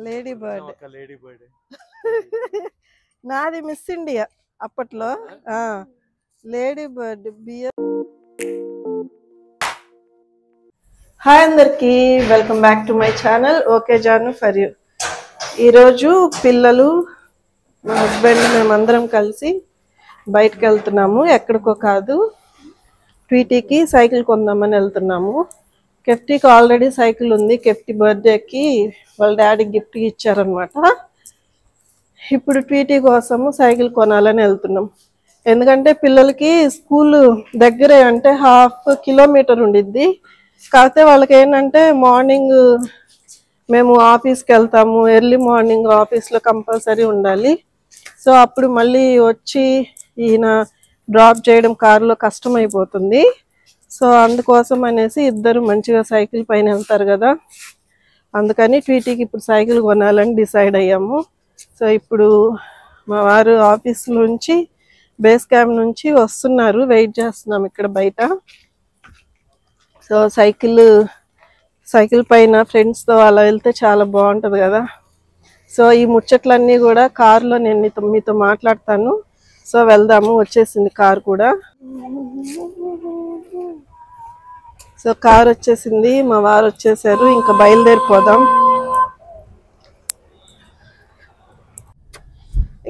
Lady bird ఒక lady bird నాది miss India అప్పట్లో లేడీ బర్డ్ బియర్. హాయ్ అందరికి, welcome back to my channel okay Janu for you. ఈరోజు పిల్లలు మా హస్బెండ్ మేమందరం కలిసి బయటకు వెళ్తున్నాము. ఎక్కడికో కాదు, ట్వీటీకి సైకిల్ కొందామని వెళ్తున్నాము. కెఫ్టీకి ఆల్రెడీ సైకిల్ ఉంది. కెఫ్టీ బర్త్డేకి వాళ్ళ డాడీ గిఫ్ట్ ఇచ్చారనమాట. ఇప్పుడు ట్వీటీ కోసము సైకిల్ కొనాలని వెళ్తున్నాం. ఎందుకంటే పిల్లలకి స్కూల్ దగ్గరే, అంటే 1/2 కిలోమీటర్ ఉండిద్ది. కాకపోతే వాళ్ళకి ఏంటంటే మార్నింగ్ మేము ఆఫీస్కి వెళ్తాము, ఎర్లీ మార్నింగ్ ఆఫీస్లో కంపల్సరీ ఉండాలి. సో అప్పుడు మళ్ళీ వచ్చి ఈయన డ్రాప్ చేయడం కారులో కష్టం అయిపోతుంది. సో అందుకోసం అనేసి ఇద్దరు మంచిగా సైకిల్ పైన వెళ్తారు కదా, అందుకని ట్వీటీకి ఇప్పుడు సైకిల్ కొనాలని డిసైడ్ అయ్యాము. సో ఇప్పుడు మా వారు ఆఫీస్ నుంచి బేస్ క్యాంప్ నుంచి వస్తున్నారు, వెయిట్ చేస్తున్నాం ఇక్కడ బయట. సో సైకిల్ పైన ఫ్రెండ్స్తో అలా వెళ్తే చాలా బాగుంటుంది కదా. సో ఈ ముచ్చట్లన్నీ కూడా కారులో నేను మీతో మాట్లాడతాను. సో వెళ్దాము, వచ్చేసింది కారు కూడా. సో కార్ వచ్చేసింది, మా వారు వచ్చేసారు, ఇంకా బయలుదేరిపోదాం.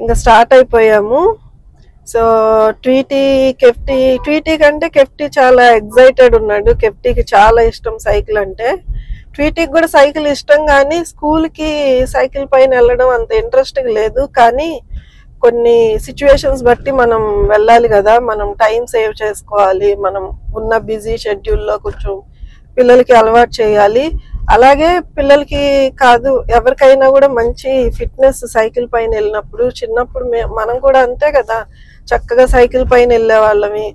ఇంకా స్టార్ట్ అయిపోయాము. సో ట్వీటీ కంటే కెఫ్టీ చాలా ఎగ్జైటెడ్ ఉన్నాడు. కెఫ్టీకి చాలా ఇష్టం సైకిల్ అంటే. ట్వీటీకి కూడా సైకిల్ ఇష్టం, కానీ స్కూల్కి సైకిల్ పైన వెళ్ళడం అంత ఇంట్రెస్ట్ లేదు. కానీ కొన్ని సిచ్యువేషన్స్ బట్టి మనం వెళ్ళాలి కదా, మనం టైం సేవ్ చేసుకోవాలి. మనం ఉన్న బిజీ షెడ్యూల్లో కొంచెం పిల్లలకి అలవాటు చేయాలి. అలాగే పిల్లలకి కాదు, ఎవరికైనా కూడా మంచి ఫిట్నెస్ సైకిల్ పైన వెళ్ళినప్పుడు. చిన్నప్పుడు మనం కూడా అంతే కదా, చక్కగా సైకిల్ పైన వెళ్ళే వాళ్ళమి.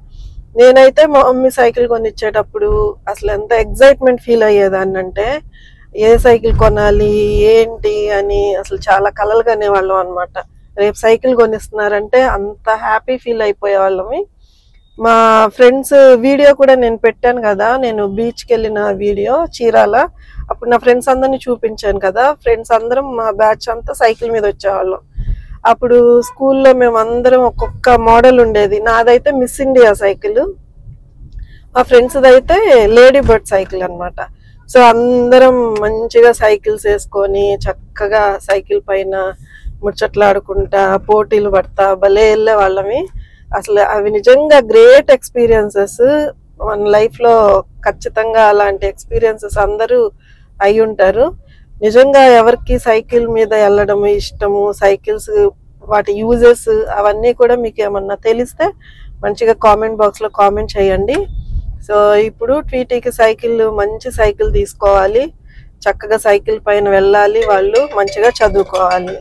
నేనైతే మా మమ్మీ సైకిల్ కొనిచ్చేటప్పుడు అసలు ఎంత ఎగ్జైట్మెంట్ ఫీల్ అయ్యేదాన్ని అంటే, ఏ సైకిల్ కొనాలి ఏంటి అని అసలు చాలా కలలుగా అనేవాళ్ళం అనమాట. రేపు సైకిల్ కొనిస్తున్నారంటే అంత హ్యాపీ ఫీల్ అయిపోయే వాళ్ళమి. మా ఫ్రెండ్స్ వీడియో కూడా నేను పెట్టాను కదా, నేను బీచ్కి వెళ్ళిన వీడియో చీరాల. అప్పుడు నా ఫ్రెండ్స్ అందరినీ చూపించాను కదా. ఫ్రెండ్స్ అందరం మా బ్యాచ్ అంతా సైకిల్ మీద వచ్చేవాళ్ళం. అప్పుడు స్కూల్లో మేము అందరం ఒక్కొక్క మోడల్ ఉండేది. నాదైతే మిస్ ఇండియా సైకిల్, మా ఫ్రెండ్స్ది అయితే లేడీ బర్డ్ సైకిల్ అనమాట. సో అందరం మంచిగా సైకిల్స్ వేసుకొని చక్కగా సైకిల్ పైన ముచ్చట్లాడుకుంటా పోటీలు పడతా భలే వెళ్ళే వాళ్ళమి. అసలు అవి నిజంగా గ్రేట్ ఎక్స్పీరియన్సెస్. మన లైఫ్లో ఖచ్చితంగా అలాంటి ఎక్స్పీరియన్సెస్ అందరూ అయి ఉంటారు. నిజంగా ఎవరికి సైకిల్ మీద వెళ్ళడం ఇష్టము, సైకిల్స్ వాటి యూజెస్ అవన్నీ కూడా మీకు ఏమన్నా తెలిస్తే మంచిగా కామెంట్ బాక్స్లో కామెంట్ చేయండి. సో ఇప్పుడు ట్వీటీకి మంచి సైకిల్ తీసుకోవాలి, చక్కగా సైకిల్ పైన వెళ్ళాలి, వాళ్ళు మంచిగా చదువుకోవాలి.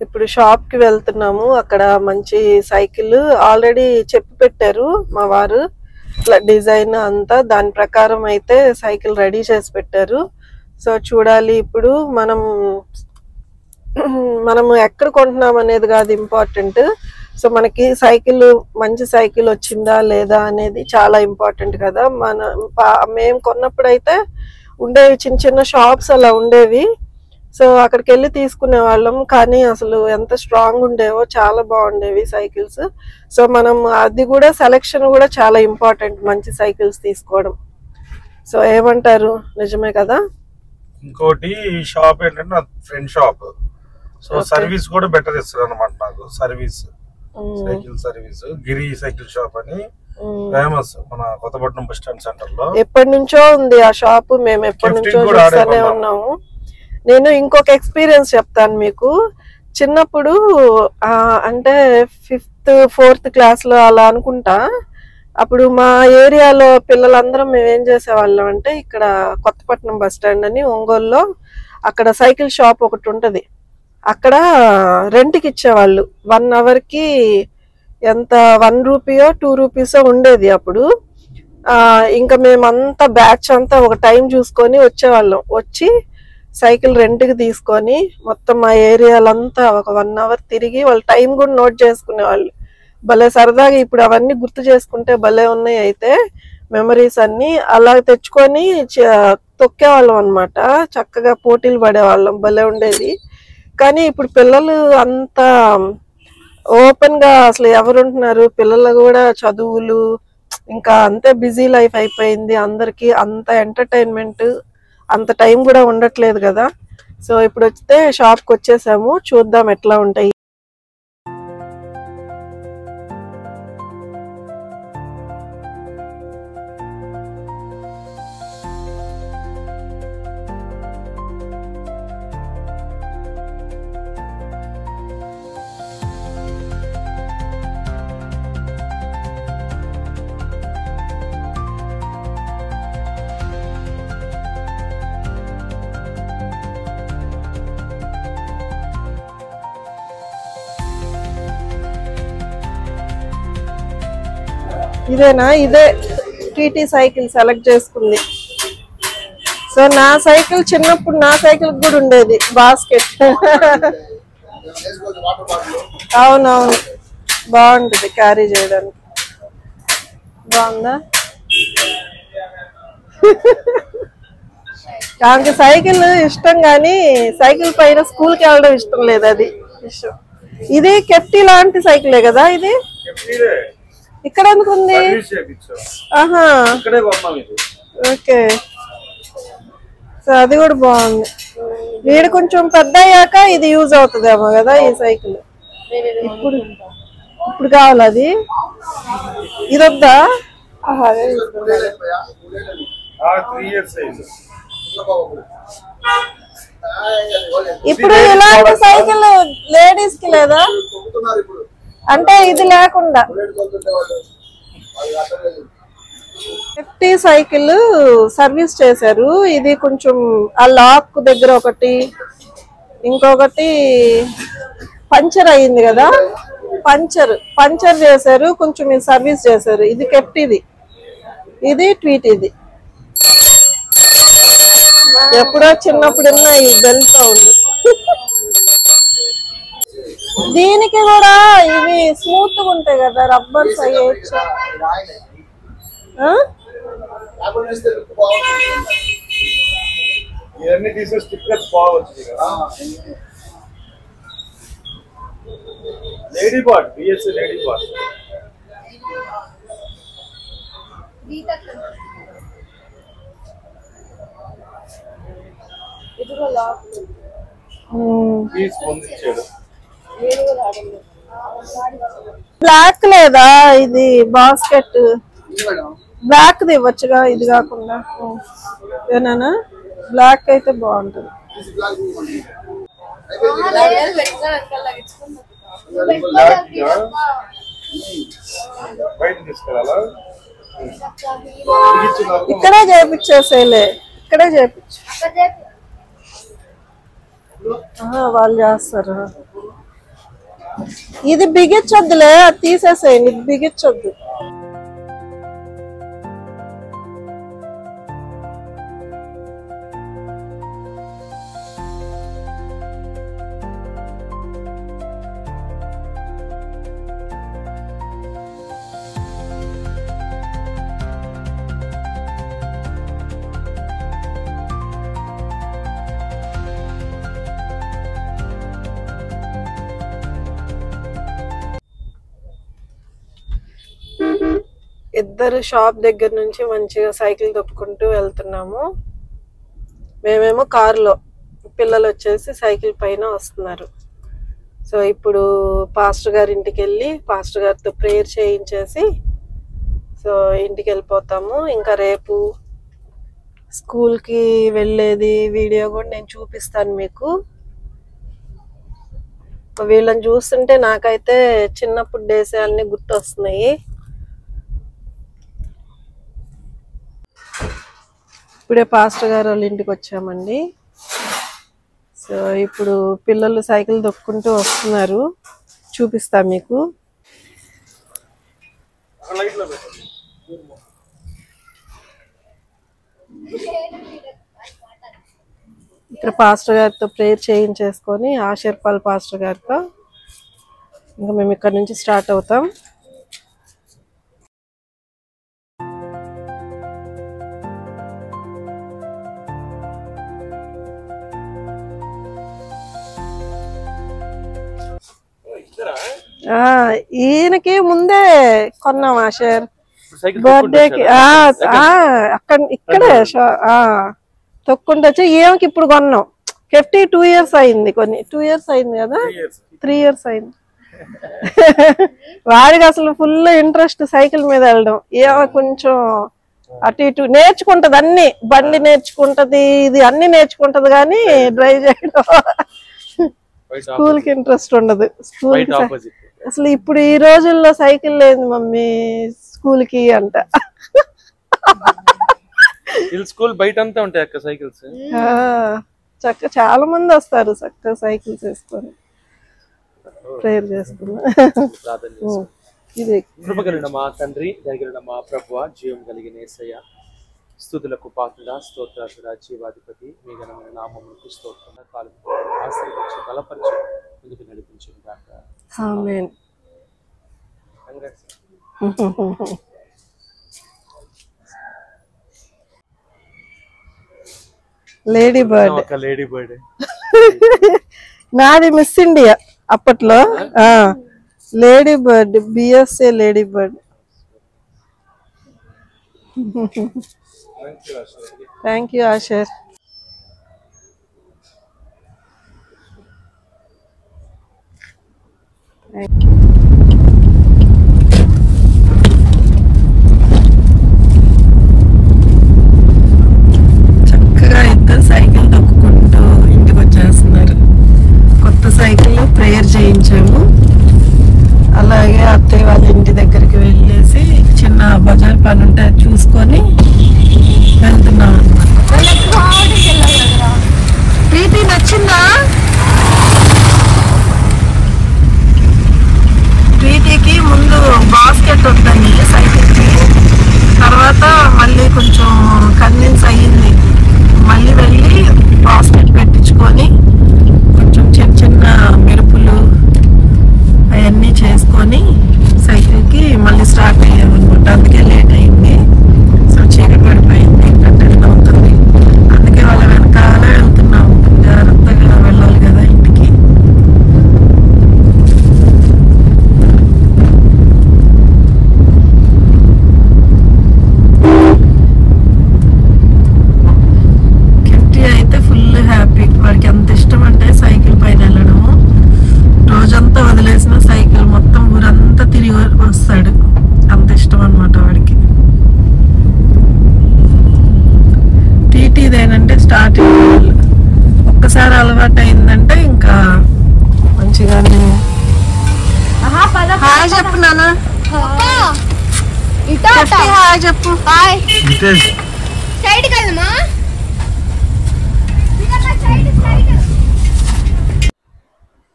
ఇప్పుడు షాప్కి వెళ్తున్నాము. అక్కడ మంచి సైకిల్ ఆల్రెడీ చెప్పి పెట్టారు మా వారు, డిజైన్ అంతా దాని ప్రకారం అయితే సైకిల్ రెడీ చేసి పెట్టారు. సో చూడాలి ఇప్పుడు మనము ఎక్కడ కొంటున్నాం అనేది కాదు ఇంపార్టెంట్. సో మనకి మంచి సైకిల్ వచ్చిందా లేదా అనేది చాలా ఇంపార్టెంట్ కదా. మేము కొన్నప్పుడు అయితే ఉండేవి చిన్న చిన్న షాప్స్ అలా ఉండేవి. సో అక్కడికి వెళ్ళి తీసుకునే వాళ్ళం, కానీ అసలు ఎంత స్ట్రాంగ్ ఉండేవో, చాలా బాగుండేవి సైకిల్స్. సో మనం అది కూడా సెలెక్షన్ కూడా చాలా ఇంపార్టెంట్, మంచి సైకిల్స్ తీసుకోవడం. సో ఏమంటారు, నిజమే కదా. ఇంకోటి షాప్ ఏంటంటే ఫ్రెండ్ షాప్. సో సర్వీస్ కూడా బెటర్ ఇస్తారు అనమాట నాకు. సైకిల్ సర్వీస్ గిరి సైకిల్ షాప్ అని ఫేమస్ మన కొత్తపట్నం బస్ స్టాండ్ సెంటర్ లో. ఎప్పటి నుంచో ఉంది ఆ షాప్, మేము ఎప్పటి నుంచో చూస్తూనే ఉన్నాము. నేను ఇంకొక ఎక్స్పీరియన్స్ చెప్తాను మీకు. చిన్నప్పుడు అంటే 5th 4th క్లాస్లో అలా అనుకుంటా, అప్పుడు మా ఏరియాలో పిల్లలందరం మేము ఏం చేసేవాళ్ళం అంటే, ఇక్కడ కొత్తపట్నం బస్ స్టాండ్ అని ఒంగోలులో అక్కడ సైకిల్ షాప్ ఒకటి ఉంటుంది. అక్కడ రెంట్కి ఇచ్చేవాళ్ళు. 1 అవర్కి ఎంత 1 రూపీయో 2 రూపీసో ఉండేది అప్పుడు. ఇంకా మేమంతా బ్యాచ్ అంతా ఒక టైం చూసుకొని వచ్చేవాళ్ళం. వచ్చి సైకిల్ రెంట్కి తీసుకొని మొత్తం మా ఏరియాలంతా ఒక 1 అవర్ తిరిగి వాళ్ళ టైం కూడా నోట్ చేసుకునేవాళ్ళు. భలే సరదాగా ఇప్పుడు అవన్నీ గుర్తు చేసుకుంటే భలే ఉన్నాయి. అయితే మెమరీస్ అన్ని అలా తెచ్చుకొని తొక్కేవాళ్ళం అన్నమాట. చక్కగా పోటీలు పడేవాళ్ళం, భలే ఉండేది. కానీ ఇప్పుడు పిల్లలు అంత ఓపెన్ గా అసలు ఎవరు ఉంటున్నారు, పిల్లలు కూడా చదువులు ఇంకా అంతే బిజీ లైఫ్ అయిపోయింది అందరికి. అంత ఎంటర్టైన్మెంట్ అంత టైం కూడా ఉండట్లేదు కదా. సో ఇప్పుడు వస్తే షాప్కి వచ్చేసాము, చూద్దాం ఎట్లా ఉంటాయి. ఇదేనా? ఇదే టీటీ సైకిల్ సెలెక్ట్ చేసుకుంది. సో నా సైకిల్ చిన్నప్పుడు నా సైకిల్ కూడా ఉండేది బాస్కెట్. అవునవును, బాగుంటుంది క్యారీ చేయడానికి. బాగుందా? దానికి సైకిల్ ఇష్టం కానీ సైకిల్ పైన స్కూల్కి వెళ్ళడం ఇష్టం లేదు, అది ఇష్టం. ఇది కెఫ్టీ లాంటి సైకిలే కదా ఇది? ఇక్కడ ఎందుకు ఉంది? ఆహా, ఓకే. సో అది కూడా బాగుంది. వీడు కొంచెం పెద్ద అయ్యాక ఇది యూజ్ అవుతుందేమో కదా ఈ సైకిల్. ఇప్పుడు ఇప్పుడు కావాలి అది, ఇది వద్దా? ఇప్పుడు ఇలాంటి సైకిల్ లేడీస్ కి లేదా? అంటే ఇది లేకుండా 50 సైకిల్ సర్వీస్ చేశారు. ఇది కొంచెం ఆ లాక్ దగ్గర ఒకటి, ఇంకొకటి పంచర్ అయ్యింది కదా, పంచర్ చేశారు, కొంచెం ఇది సర్వీస్ చేశారు. ఇది కెప్టీది, ఇది ట్వీటీది. ఎప్పుడో చిన్నప్పుడు ఈ బెల్ సౌండ్. దీనికి కూడా ఇవి స్మూత్ గా ఉంటాయి కదా, రబ్బర్స్ అయ్యొచ్చు. బ్లాక్ లేదా? ఇది బాస్కెట్ బ్లాక్ ది ఇవ్వచ్చుగా, ఇది కాకుండా. ఏనా? బ్లాక్ అయితే బాగుంటుంది. ఇక్కడే చేపించేసేలే, ఇక్కడే చేపించు. వాళ్ళు చేస్తారు. ఇది బిగించొద్దులే, అది తీసేసేయండి, ఇది బిగించొద్దు. ఇద్దరు షాప్ దగ్గర నుంచి మంచిగా సైకిల్ తొక్కుకుంటూ వెళ్తున్నాము. మేమేమో కారులో, పిల్లలు వచ్చేసి సైకిల్ పైన వస్తున్నారు. సో ఇప్పుడు పాస్టర్ గారి ఇంటికి వెళ్ళి పాస్టర్ గారితో ప్రేయర్ చేయించేసి సో ఇంటికి వెళ్ళిపోతాము. ఇంకా రేపు స్కూల్కి వెళ్ళేది వీడియో కూడా నేను చూపిస్తాను మీకు. వీళ్ళని చూస్తుంటే నాకైతే చిన్నప్పుడు డేస్ అన్నీ గుర్తొస్తున్నాయి. ఇప్పుడే పాస్టర్ గారు వాళ్ళ ఇంటికి వచ్చామండి. సో ఇప్పుడు పిల్లలు సైకిల్ తొక్కుంటూ వస్తున్నారు, చూపిస్తా మీకు. ఇక్కడ పాస్టర్ గారితో ప్రేయర్ చేయించేసుకొని ఆశీర్పాల్ పాస్టర్ గారితో ఇంకా మేము ఇక్కడ నుంచి స్టార్ట్ అవుతాం. ఈయనకి ముందే కొన్నాం ఆషర్ సైకిల్ బర్త్డేకి. అక్కడ ఇక్కడే తొక్కుంటూ వచ్చి ఏమకి ఇప్పుడు కొన్నాం. 2 years అయింది, 2 years అయింది కదా, 3 years అయింది. వాడికి అసలు ఫుల్ ఇంట్రెస్ట్ సైకిల్ మీద వెళ్ళడం. ఏమో కొంచెం అటు ఇటు నేర్చుకుంటది, అన్ని బండి నేర్చుకుంటది, ఇది అన్ని నేర్చుకుంటది కానీ డ్రైవ్ చేయడం స్కూల్ కి ఇంట్రెస్ట్ ఉండదు. స్కూల్ అసలు ఇప్పుడు ఈ రోజుల్లో సైకిల్ లేదు మమ్మీ స్కూల్ కి అంట. స్కూల్ బయట అంతా ఉంటాయి అక్క సైకిల్స్. చక్కగా చాలా మంది వస్తారు చక్కగా సైకిల్స్ వేసుకొని ప్రేయర్ చేసుకున్నా. ఇది కృప కలిగిన మా తండ్రి, దయగలిగిన మా ప్రభువా, జీవం కలిగిన యేసయ్య, స్తుతులకు పాత్రుడా, స్తోత్రాసుడా, జీవాధిపతి, మీ ఘనమైన నామమునకు స్తోత్రం. కాలు ఆశీర్వదించి బలపరిచి ముందుకు నడిపించిన గాక. ఆమేన్. లేడీ బర్డ్, లేడీ బర్డ్ నాది మిస్ ఇండియా అప్పట్లో. Lady bird, BSA lady bird. Thank you Ussher. చక్కగా ఇద్దరు సైకిల్ తొక్కుకుంటూ ఇంటికి వచ్చేస్తున్నారు. కొత్త సైకిల్ ప్రేయర్ చేయించాము. అలాగే అత్తయ్య వాళ్ళ ఇంటి దగ్గరికి వెళ్ళేసి చిన్న బజార్ పని ఉంటే అది చూసుకొని వెళ్తున్నాం అన్నమాట. ప్రీతి నచ్చిందా? ప్రీతికి ముందు బాస్కెట్ వద్దని సైకిల్కి, తర్వాత మళ్ళీ కొంచెం కన్విన్స్ అయ్యింది. మళ్ళీ వెళ్ళి బాస్కెట్ పెట్టించుకొని కొంచెం చిన్న చిన్న మెరుపులు అవన్నీ చేసుకొని సైకిల్కి మళ్ళీ స్టార్ట్ అయ్యామన్నమాట. అందుకే లేట్ అయింది. సో చీకటి పడిపోయింది, ఇంకా 10 అవుతుంది. అందుకే వాళ్ళ వెనకాల వెళ్తున్నాము. జాగ్రత్తగా వెళ్ళాలి కదా ఇంటికి. కిట్టి అయితే ఫుల్ హ్యాపీ. వాడికి ఎంత ఇష్టం అంటే సైకిల్ పైన వెళ్ళడము. రోజంతా వదిలేసిన సైకిల్ మొత్తం ఊరంతా తిరిగి వస్తాడు, అంత ఇష్టం అన్నమాట వాడికి. టీటీదేనంటే స్టార్టింగ్ ఒక్కసారి అలవాటు అయిందంటే ఇంకా మంచిగానే. హాయ్ చెప్పు నాన్న, హాయ్ చెప్పు.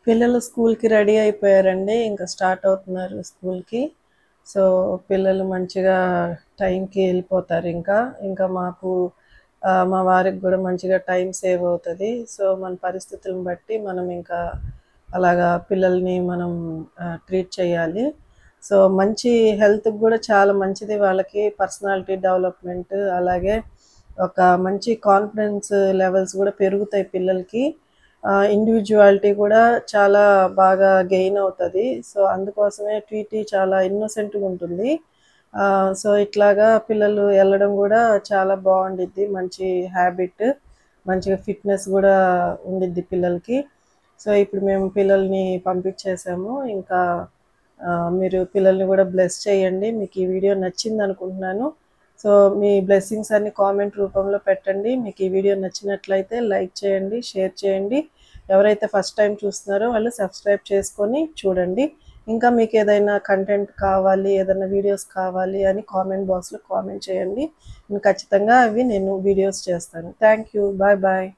పిల్లలు స్కూల్కి రెడీ అయిపోయారండి, ఇంకా స్టార్ట్ అవుతున్నారు స్కూల్కి. సో పిల్లలు మంచిగా టైంకి వెళ్ళిపోతారు. ఇంకా మాకు మా వారికి కూడా మంచిగా టైం సేవ్ అవుతుంది. సో మన పరిస్థితులను బట్టి మనం ఇంకా అలాగా పిల్లల్ని మనం ట్రీట్ చేయాలి. సో మంచి హెల్త్కి కూడా చాలా మంచిది వాళ్ళకి, పర్సనాలిటీ డెవలప్మెంట్, అలాగే ఒక మంచి కాన్ఫిడెన్స్ లెవెల్స్ కూడా పెరుగుతాయి పిల్లలకి. ఇండివిజువాలిటీ కూడా చాలా బాగా గెయిన్ అవుతుంది. సో అందుకోసమే ట్వీటీ చాలా ఇన్నోసెంట్గా ఉంటుంది. సో ఇట్లాగా పిల్లలు వెళ్ళడం కూడా చాలా బాగుండిద్ది, మంచి హ్యాబిట్, మంచిగా ఫిట్నెస్ కూడా ఉండిద్ది పిల్లలకి. సో ఇప్పుడు మేము పిల్లల్ని పంపించేసాము. ఇంకా మీరు పిల్లల్ని కూడా బ్లెస్ చేయండి. మీకు ఈ వీడియో నచ్చింది అనుకుంటున్నాను. సో మీ బ్లెస్సింగ్స్ అన్ని కామెంట్ రూపంలో పెట్టండి. మీకు ఈ వీడియో నచ్చినట్లయితే లైక్ చేయండి, షేర్ చేయండి. ఎవరైతే ఫస్ట్ టైం చూస్తున్నారో వాళ్ళు సబ్స్క్రైబ్ చేసుకొని చూడండి. ఇంకా మీకు ఏదైనా కంటెంట్ కావాలి, ఏదైనా వీడియోస్ కావాలి అని కామెంట్ బాక్స్లో కామెంట్ చేయండి. ఖచ్చితంగా అవి నేను వీడియోస్ చేస్తాను. Thank you, bye bye.